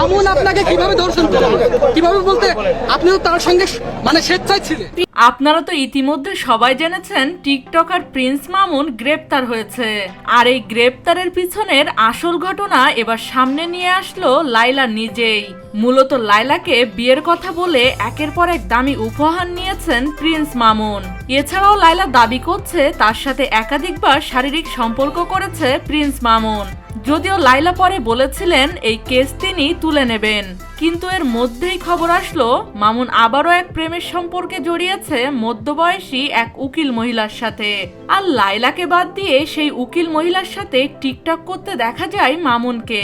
মামুন আপনাকে কিভাবে দর্শন করলো, কিভাবে বলতে আপনিও তার সঙ্গে মানে স্বেচ্ছায় ছিলেন। আপনারা তো ইতিমধ্যে সবাই জেনেছেন টিকটকার প্রিন্স মামুন গ্রেপ্তার হয়েছে। আর এই গ্রেপ্তারের পিছনের আসল ঘটনা এবার সামনে নিয়ে আসলো লাইলা নিজেই। মূলত লাইলাকে বিয়ের কথা বলে একের পর এক দামি উপহার নিয়েছেন প্রিন্স মামুন। এছাড়াও লাইলা দাবি করছে তার সাথে একাধিকবার শারীরিক সম্পর্ক করেছে প্রিন্স মামুন। যদিও লাইলা পরে বলেছিলেন এই কেস তিনি তুলে নেবেন, কিন্তু এর মধ্যেই খবর আসলো মামুন আবারও এক প্রেমের সম্পর্কে জড়িয়েছে মধ্যবয়সী এক উকিল মহিলার সাথে। আর লাইলাকে বাদ দিয়ে সেই উকিল মহিলার সাথে টিকটক করতে দেখা যায় মামুনকে।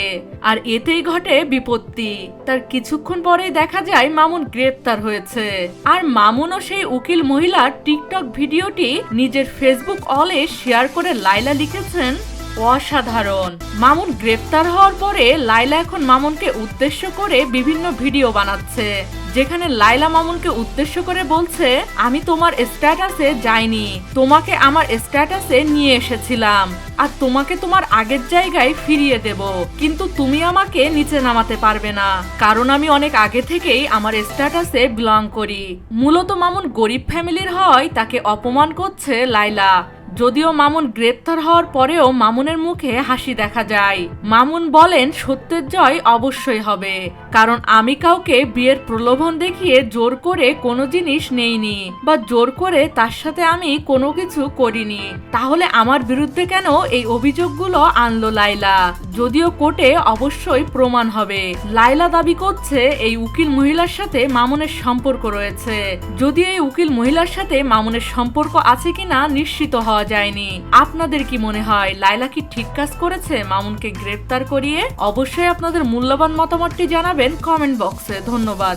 আর এতেই ঘটে বিপত্তি। তার কিছুক্ষণ পরেই দেখা যায় মামুন গ্রেপ্তার হয়েছে। আর মামুন ও সেই উকিল মহিলার টিকটক ভিডিওটি নিজের ফেসবুক অলে শেয়ার করে লাইলা লিখেছেন, অসাধারণ। মামুন গ্রেপ্তার হওয়ার পরে লাইলা এখন মামুনকে উদ্দেশ্য করে বিভিন্ন ভিডিও বানাচ্ছে, যেখানে লাইলা মামুনকে উদ্দেশ্য করে বলছে, আমি তোমার স্ট্যাটাসে যাইনি, তোমাকে আমার স্ট্যাটাসে নিয়ে এসেছিলাম আর তোমাকে তোমার আগের জায়গায় ফিরিয়ে দেব, কিন্তু তুমি আমাকে নিচে নামাতে পারবে না, কারণ আমি অনেক আগে থেকেই আমার স্ট্যাটাসে বিলং করি। মূলত মামুন গরিব ফ্যামিলির হয় তাকে অপমান করছে লাইলা। যদিও মামুন গ্রেপ্তার হওয়ার পরেও মামুনের মুখে হাসি দেখা যায়। মামুন বলেন সত্যের জয় অবশ্যই হবে, কারণ আমি কাউকে বিয়ের প্রলোভন দেখিয়ে জোর করে কোনো জিনিস নেইনি বা জোর করে তার সাথে আমি কোনো কিছু করিনি। তাহলে আমার বিরুদ্ধে কেন এই অভিযোগগুলো আনলো লাইলা? যদিও কোর্টে অবশ্যই প্রমাণ হবে। লাইলা দাবি করছে এই উকিল মহিলার সাথে মামুনের সম্পর্ক রয়েছে। যদি এই উকিল মহিলার সাথে মামুনের সম্পর্ক আছে কিনা নিশ্চিত হওয়া যায়নি। আপনাদের কি মনে হয় লাইলা কি ঠিক কাজ করেছে মামুনকে গ্রেপ্তার করিয়ে? অবশ্যই আপনাদের মূল্যবান মতামতটি জানাবেন কমেন্ট বক্সে। ধন্যবাদ।